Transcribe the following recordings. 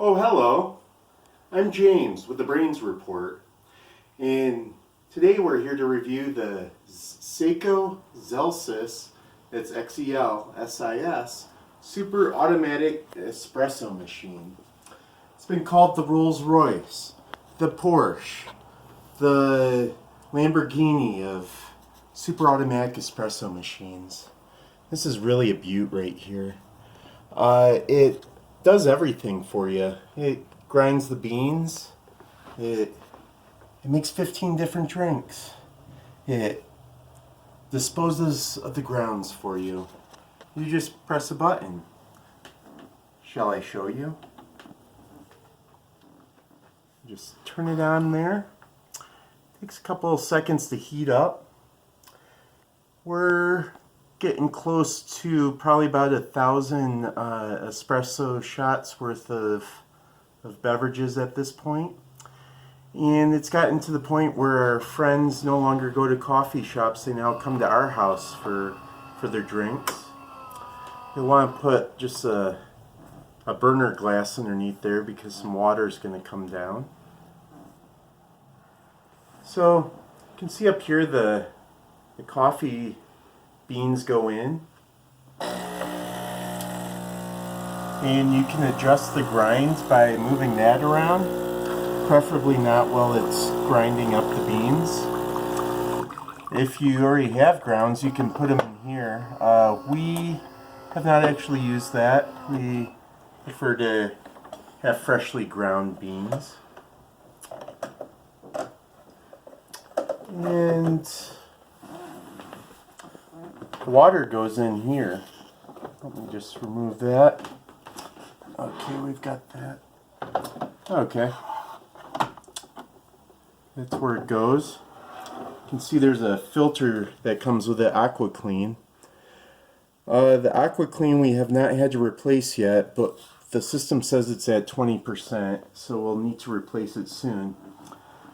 Oh, hello. I'm James with the Brains Report, and today we're here to review the Saeco Xelsis, that's Xelsis, Super Automatic Espresso Machine. It's been called the Rolls-Royce, the Porsche, the Lamborghini of Super Automatic Espresso Machines. This is really a beaut right here. It does everything for you. It grinds the beans. It makes 15 different drinks. It disposes of the grounds for you. You just press a button. Shall I show you? Just turn it on there. Takes a couple of seconds to heat up. We're getting close to probably about 1,000 espresso shots worth of beverages at this point. And it's gotten to the point where our friends no longer go to coffee shops, they now come to our house for their drinks. They want to put just a burner glass underneath there because some water is going to come down. So you can see up here the coffee beans go in, and you can adjust the grinds by moving that around, preferably not while it's grinding up the beans. If you already have grounds, you can put them in here. We have not actually used that. We prefer to have freshly ground beans. And the water goes in here. Let me just remove that. Okay, we've got that. Okay. That's where it goes. You can see there's a filter that comes with the AquaClean. The AquaClean we have not had to replace yet, but the system says it's at 20%, so we'll need to replace it soon.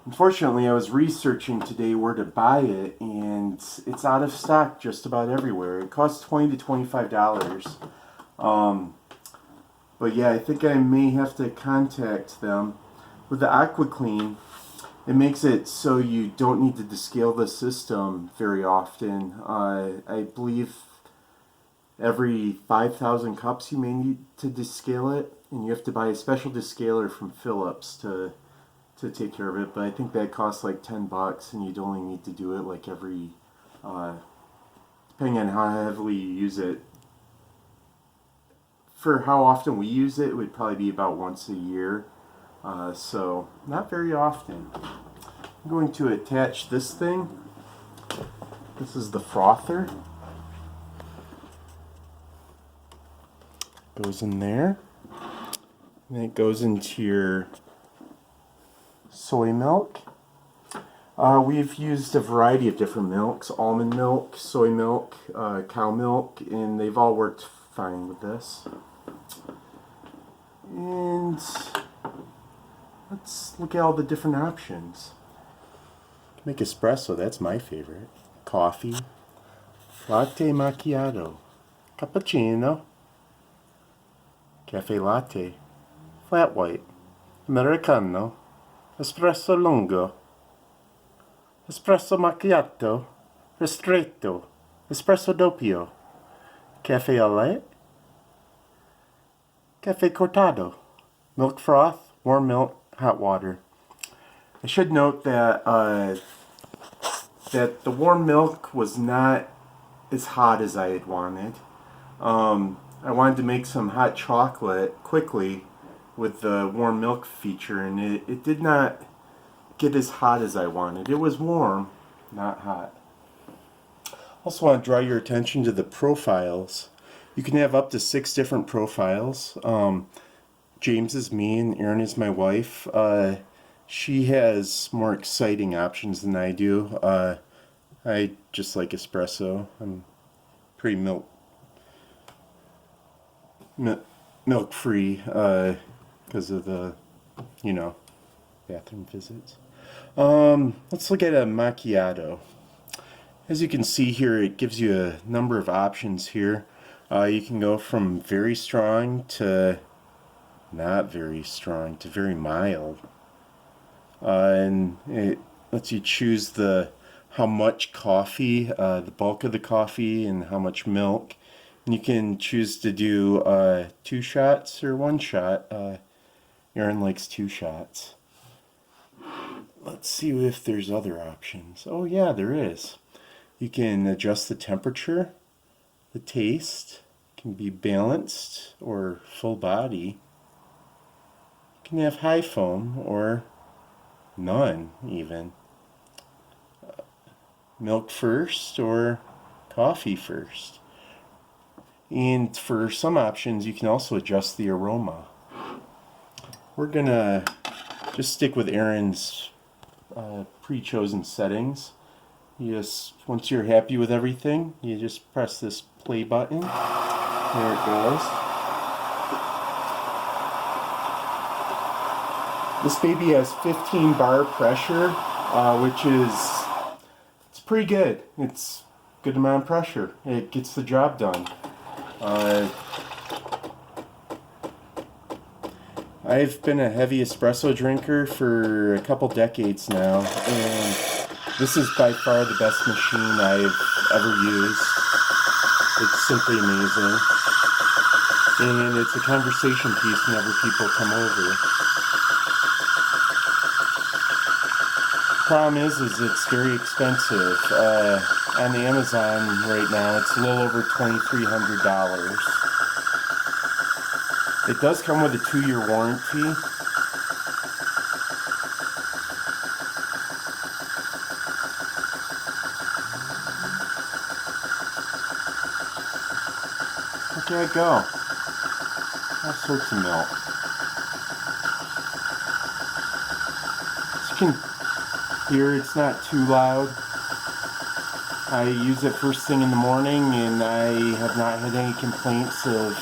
Unfortunately, I was researching today where to buy it, and it's out of stock just about everywhere. It costs $20 to $25. But yeah, I think I may have to contact them. With the AquaClean, it makes it so you don't need to descale the system very often. I believe every 5,000 cups you may need to descale it, and you have to buy a special descaler from Philips to take care of it, but I think that costs like $10, and you'd only need to do it like every, depending on how heavily you use it. For how often we use it, it would probably be about once a year, so not very often. I'm going to attach this thing. This is the frother. Goes in there, and it goes into your soy milk. We've used a variety of different milks: almond milk, soy milk, cow milk, and they've all worked fine with this. And let's look at all the different options. Make espresso, that's my favorite. Coffee, latte macchiato, cappuccino, cafe latte, flat white, americano, espresso lungo, espresso macchiato, ristretto, espresso doppio, cafe au lait, cafe cortado, milk froth, warm milk, hot water. I should note that that the warm milk was not as hot as I had wanted. I wanted to make some hot chocolate quickly with the warm milk feature, and it did not get as hot as I wanted. It was warm, not hot. Also want to draw your attention to the profiles. You can have up to 6 different profiles. James is me and Erin is my wife. She has more exciting options than I do. I just like espresso. I'm pretty milk free because of the, bathroom visits. Let's look at a macchiato. As you can see here, it gives you a number of options here. You can go from very strong to not very strong to very mild. And it lets you choose how much coffee, the bulk of the coffee, and how much milk. And you can choose to do 2 shots or 1 shot. Aaron likes 2 shots. Let's see if there's other options. Oh yeah, there is. You can adjust the temperature, the taste, can be balanced or full body. You can have high foam or none even. Milk first or coffee first. And for some options you can also adjust the aroma. We're gonna just stick with Aaron's pre-chosen settings. Once you're happy with everything, you just press this play button. There it goes. This baby has 15 bar pressure, which it's pretty good. It's a good amount of pressure. It gets the job done. I've been a heavy espresso drinker for a couple decades now, and this is by far the best machine I've ever used. It's simply amazing. And it's a conversation piece whenever people come over. Problem is it's very expensive. On Amazon right now, it's a little over $2,300. It does come with a 2-year warranty. There I go. All sorts of milk. As you can hear, it's not too loud. I use it first thing in the morning, and I have not had any complaints of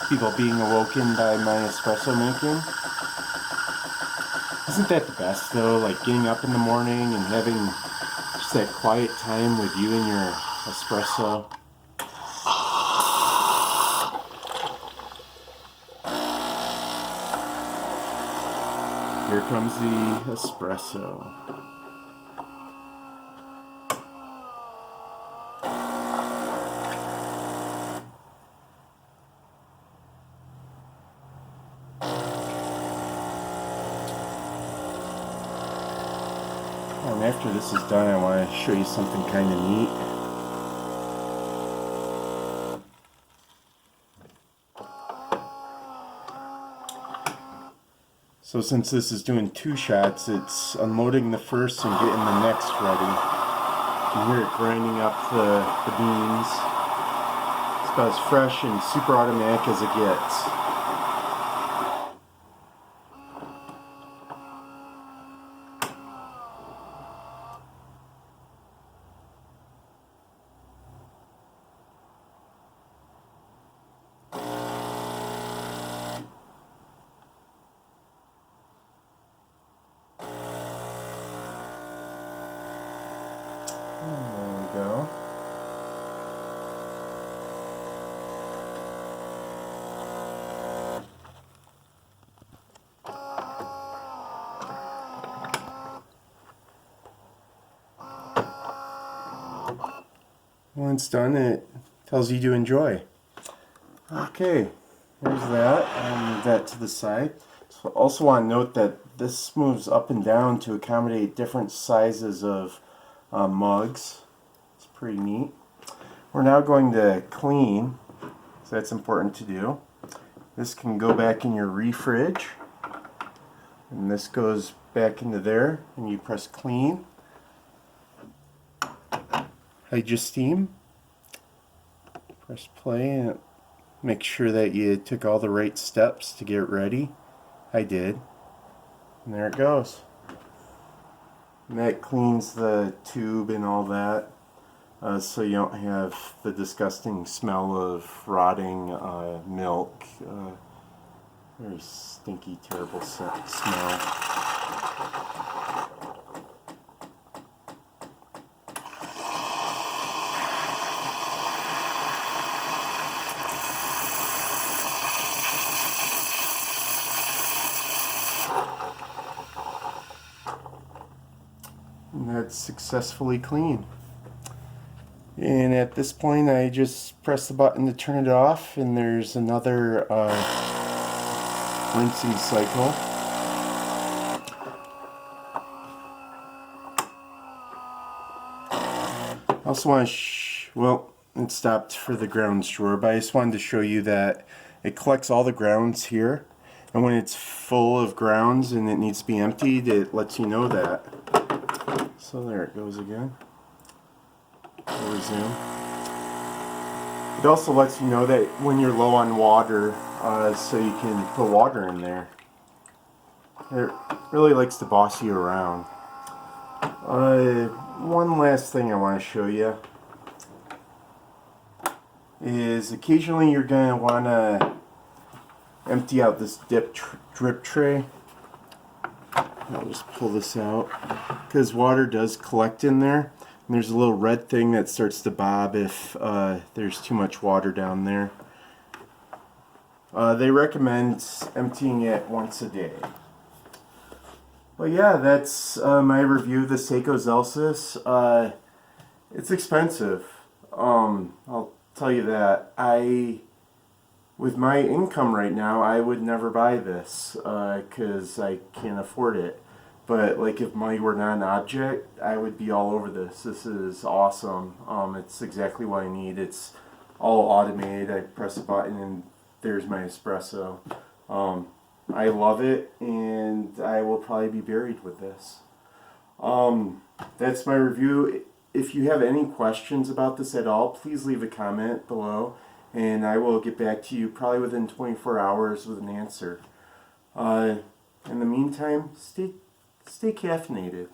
people being awoken by my espresso making. Isn't that the best though? Like getting up in the morning and having just that quiet time with you and your espresso. Here comes the espresso. And after this is done, I want to show you something kind of neat. So since this is doing 2 shots, it's unloading the first and getting the next ready. You can hear it grinding up the beans. It's about as fresh and super automatic as it gets. There we go. When it's done, it tells you to enjoy. Okay, there's that. I'll move that to the side. So I also want to note that this moves up and down to accommodate different sizes of mugs. It's pretty neat. We're now going to clean, so that's important to do. This can go back in your refridge, and this goes back into there, and you press clean. Hide your steam. Press play and make sure that you took all the right steps to get it ready. I did. And there it goes. And that cleans the tube and all that, so you don't have the disgusting smell of rotting milk. Very stinky, terrible smell. and that's successfully clean. And at this point I just press the button to turn it off, and there's another rinsing cycle. I also want to well, it stopped for the grounds drawer, but I just wanted to show you that it collects all the grounds here, and when it's full of grounds and it needs to be emptied, it lets you know that. So there it goes again. I'll resume. It also lets you know that when you're low on water, so you can put water in there. It really likes to boss you around. One last thing I want to show you is occasionally you're going to want to empty out this drip tray. I'll just pull this out because water does collect in there, and there's a little red thing that starts to bob if there's too much water down there. They recommend emptying it once a day. Well, yeah, that's my review of the Saeco Xelsis. It's expensive. I'll tell you that. With my income right now, I would never buy this because I can't afford it. But like if money were not an object, I would be all over this. This is awesome. It's exactly what I need. It's all automated. I press a button and there's my espresso. I love it, and I will probably be buried with this. That's my review. If you have any questions about this at all, please leave a comment below, and I will get back to you probably within 24 hours with an answer. In the meantime, stay caffeinated.